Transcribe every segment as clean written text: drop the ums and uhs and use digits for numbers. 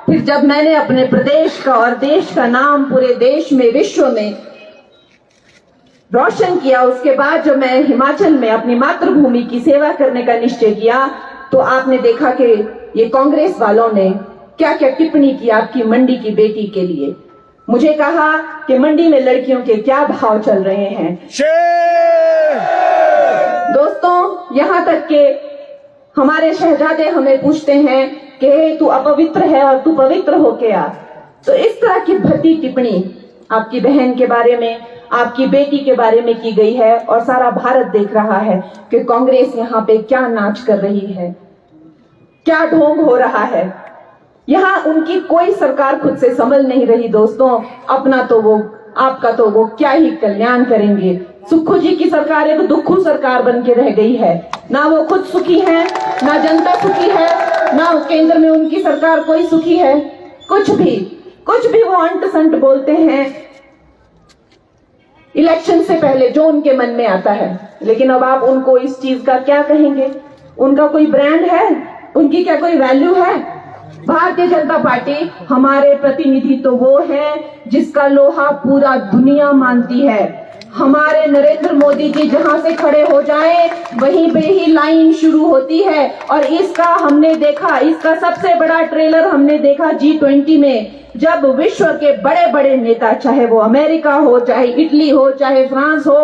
फिर जब मैंने अपने प्रदेश का और देश का नाम पूरे देश में, विश्व में रोशन किया, उसके बाद जब मैं हिमाचल में अपनी मातृभूमि की सेवा करने का निश्चय किया, तो आपने देखा कि ये कांग्रेस वालों ने क्या क्या टिप्पणी की आपकी मंडी की बेटी के लिए। मुझे कहा कि मंडी में लड़कियों के क्या भाव चल रहे हैं। दोस्तों, यहाँ तक के हमारे शहजादे हमें पूछते हैं कि तू अपवित्र है और तू पवित्र होके आ। तो इस तरह की भद्दी टिप्पणी आपकी बहन के बारे में, आपकी बेटी के बारे में की गई है, और सारा भारत देख रहा है कि कांग्रेस यहाँ पे क्या नाच कर रही है, क्या ढोंग हो रहा है। यहाँ उनकी कोई सरकार खुद से संभल नहीं रही। दोस्तों, अपना तो वो, आपका तो वो क्या ही कल्याण करेंगे। सुक्खू जी की सरकार एक दुखू सरकार बन के रह गई है। ना वो खुद सुखी है, ना जनता सुखी है, ना केंद्र में उनकी सरकार कोई सुखी है। कुछ भी वो अंट संट बोलते हैं इलेक्शन से पहले जो उनके मन में आता है। लेकिन अब आप उनको इस चीज का क्या कहेंगे? उनका कोई ब्रांड है? उनकी क्या कोई वैल्यू है? भारतीय जनता पार्टी, हमारे प्रतिनिधि तो वो है जिसका लोहा पूरा दुनिया मानती है। हमारे नरेंद्र मोदी जी जहां से खड़े हो जाएं, वहीं पे ही लाइन शुरू होती है। और इसका हमने देखा, इसका सबसे बड़ा ट्रेलर हमने देखा G20 में, जब विश्व के बड़े बड़े नेता, चाहे वो अमेरिका हो, चाहे इटली हो, चाहे फ्रांस हो,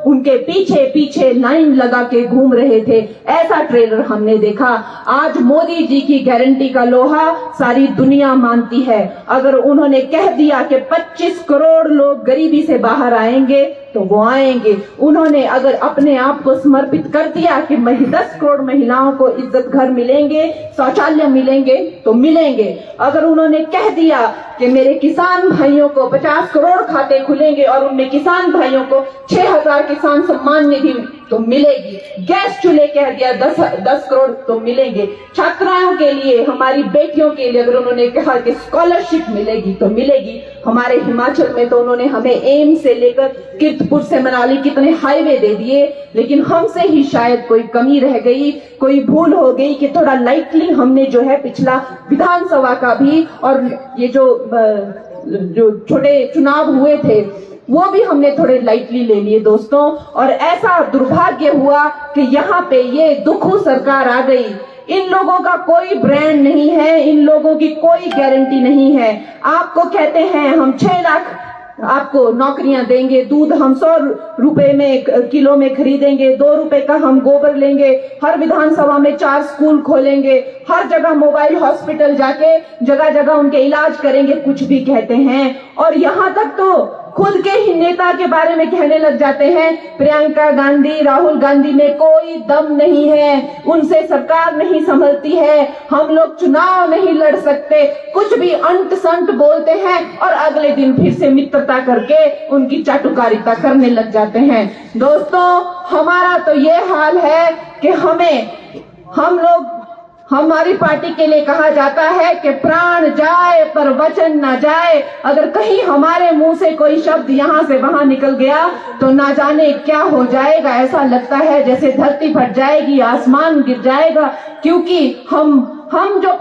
उनके पीछे पीछे लाइन लगा के घूम रहे थे। ऐसा ट्रेलर हमने देखा। आज मोदी जी की गारंटी का लोहा सारी दुनिया मानती है। अगर उन्होंने कह दिया कि 25 करोड़ लोग गरीबी से बाहर आएंगे, तो वो आएंगे। उन्होंने अगर अपने आप को समर्पित कर दिया कि 10 करोड़ महिलाओं को इज्जत घर मिलेंगे, शौचालय मिलेंगे, तो मिलेंगे। अगर उन्होंने कह दिया कि मेरे किसान भाइयों को 50 करोड़ खाते खुलेंगे और उनमें किसान भाइयों को 6000 किसान सम्मान निधि तो मिलेगी। गैस चूल्हे कह दिया 10 करोड़ तो मिलेंगे। छात्राओं के लिए, हमारी बेटियों के लिए अगर उन्होंने कहा कि स्कॉलरशिप मिलेगी तो मिलेगी। हमारे हिमाचल में तो उन्होंने हमें एम्स से लेकर कीर्तपुर से मनाली कितने हाईवे दे दिए। लेकिन हमसे ही शायद कोई कमी रह गई, कोई भूल हो गई कि थोड़ा लाइटली हमने जो है पिछला विधानसभा का भी, और ये जो छोटे चुनाव हुए थे वो भी हमने थोड़े लाइटली ले लिए दोस्तों। और ऐसा दुर्भाग्य हुआ कि यहाँ पे ये दुखू सरकार आ गई। इन लोगों का कोई ब्रांड नहीं है, इन लोगों की कोई गारंटी नहीं है। आपको कहते हैं हम 6 लाख आपको नौकरियां देंगे, दूध हम 100 रुपए में किलो में खरीदेंगे, 2 रुपए का हम गोबर लेंगे, हर विधानसभा में 4 स्कूल खोलेंगे, हर जगह मोबाइल हॉस्पिटल जाके जगह जगह उनके इलाज करेंगे, कुछ भी कहते हैं। और यहाँ तक तो खुद के ही नेता के बारे में कहने लग जाते हैं प्रियंका गांधी, राहुल गांधी में कोई दम नहीं है, उनसे सरकार नहीं संभलती है, हम लोग चुनाव नहीं लड़ सकते। कुछ भी अंट संट बोलते हैं और अगले दिन फिर से मित्रता करके उनकी चाटुकारिता करने लग जाते हैं। दोस्तों, हमारा तो ये हाल है कि हम लोग, हमारी पार्टी के लिए कहा जाता है कि प्राण जाए पर वचन न जाए। अगर कहीं हमारे मुंह से कोई शब्द यहाँ से वहां निकल गया तो ना जाने क्या हो जाएगा। ऐसा लगता है जैसे धरती फट जाएगी, आसमान गिर जाएगा। क्योंकि हम जो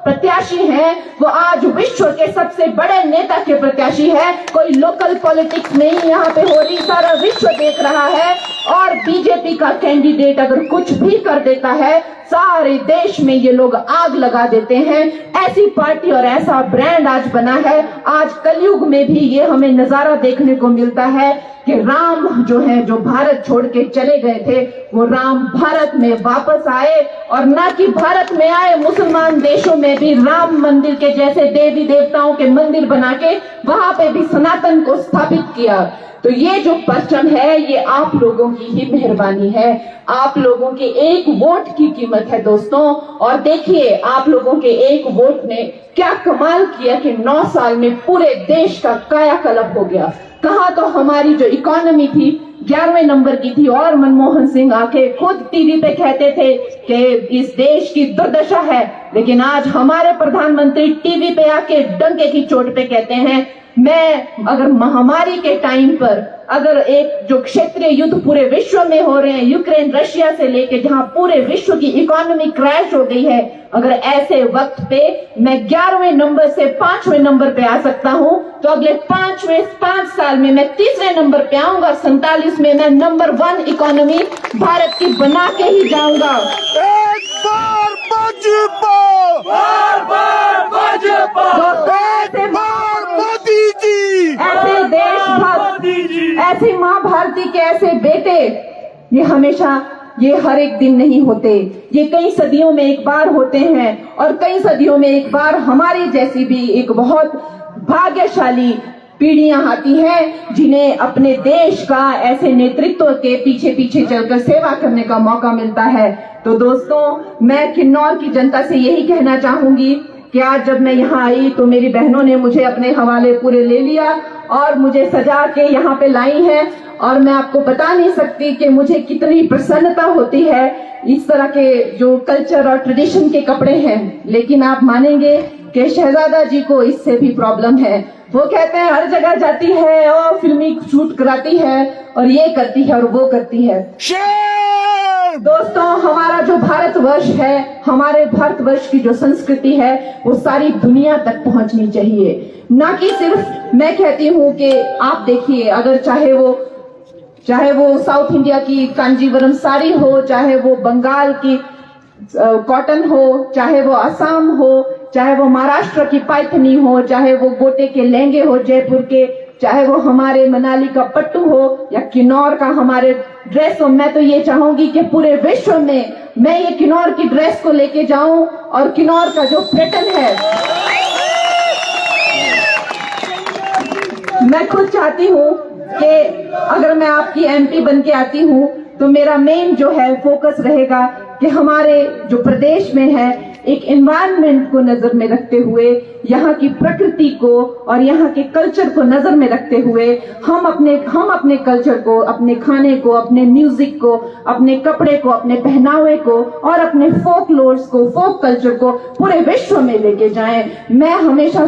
प्रत्याशी हैं वो आज विश्व के सबसे बड़े नेता के प्रत्याशी है। कोई लोकल पॉलिटिक्स नहीं यहाँ पे हो रही, सारा विश्व देख रहा है। और बीजेपी का कैंडिडेट अगर कुछ भी कर देता है, सारे देश में ये लोग आग लगा देते हैं। ऐसी पार्टी और ऐसा ब्रांड आज बना है। आज कलयुग में भी ये हमें नजारा देखने को मिलता है कि राम जो है, जो भारत छोड़ के चले गए थे, वो राम भारत में वापस आए। और ना कि भारत में आए, मुसलमान देशों में भी राम मंदिर के जैसे देवी देवताओं के मंदिर बना के वहां पे भी सनातन को स्थापित किया। तो ये जो परचम है, ये आप लोगों की ही मेहरबानी है। आप लोगों के एक वोट की कीमत है दोस्तों। और देखिए, आप लोगों के एक वोट ने क्या कमाल किया कि 9 साल में पूरे देश का कायाकल्प हो गया। कहा तो हमारी जो इकोनॉमी थी 11वें नंबर की थी, और मनमोहन सिंह आके खुद टीवी पे कहते थे कि इस देश की दुर्दशा है। लेकिन आज हमारे प्रधानमंत्री टीवी पे आके डंके की चोट पे कहते हैं मैं अगर महामारी के टाइम पर अगर एक जो क्षेत्रीय युद्ध पूरे विश्व में हो रहे हैं, यूक्रेन रशिया से लेके जहां पूरे विश्व की इकोनॉमी क्रैश हो गई है, अगर ऐसे वक्त पे मैं 11वें नंबर से 5वें नंबर पे आ सकता हूं, तो अगले 5 साल में मैं 3रे नंबर पे आऊंगा। 47 में मैं नंबर 1 इकोनॉमी भारत की बना के ही जाऊंगा। एक बार भाजपा, मोदी जी, ऐसे देशभक्त, ऐसी माँ भारती के ऐसे बेटे ये हमेशा, ये हर एक दिन नहीं होते, ये कई सदियों में एक बार होते हैं। और कई सदियों में एक बार हमारी जैसी भी एक बहुत भाग्यशाली पीढ़ियां आती हैं जिन्हें अपने देश का ऐसे नेतृत्व के पीछे पीछे चलकर सेवा करने का मौका मिलता है। तो दोस्तों, मैं किन्नौर की जनता से यही कहना चाहूंगी कि आज जब मैं यहाँ आई तो मेरी बहनों ने मुझे अपने हवाले पूरे ले लिया और मुझे सजा के यहाँ पे लाई है, और मैं आपको बता नहीं सकती कि मुझे कितनी प्रसन्नता होती है। इस तरह के जो कल्चर और ट्रेडिशन के कपड़े हैं, लेकिन आप मानेंगे कि शहजादा जी को इससे भी प्रॉब्लम है। वो कहते हैं हर जगह जाती है और फिल्मी शूट कराती है और ये करती है और वो करती है। दोस्तों, हमारा जो भारतवर्ष है, हमारे भारतवर्ष की जो संस्कृति है, वो सारी दुनिया तक पहुंचनी चाहिए। ना कि सिर्फ मैं कहती हूँ कि आप देखिए, अगर चाहे वो साउथ इंडिया की कांजीवरम साड़ी हो, चाहे वो बंगाल की कॉटन हो, चाहे वो असम हो, चाहे वो महाराष्ट्र की पैठनी हो, चाहे वो गोटे के लहंगे हो जयपुर के, चाहे वो हमारे मनाली का पट्टू हो या किन्नौर का हमारे ड्रेस हो, मैं तो ये चाहूंगी कि पूरे विश्व में मैं ये किन्नौर की ड्रेस को लेके जाऊं और किन्नौर का जो पैटर्न है, मैं खुद चाहती हूँ कि अगर मैं आपकी एमपी बन के आती हूँ तो मेरा मेन जो है फोकस रहेगा कि हमारे जो प्रदेश में है एक एनवायरनमेंट को नजर में रखते हुए, यहाँ की प्रकृति को और यहाँ के कल्चर को नजर में रखते हुए हम अपने कल्चर को, अपने खाने को, अपने म्यूजिक को, अपने कपड़े को, अपने पहनावे को और अपने फोक लोर्स को, फोक कल्चर को पूरे विश्व में लेके जाएं। मैं हमेशा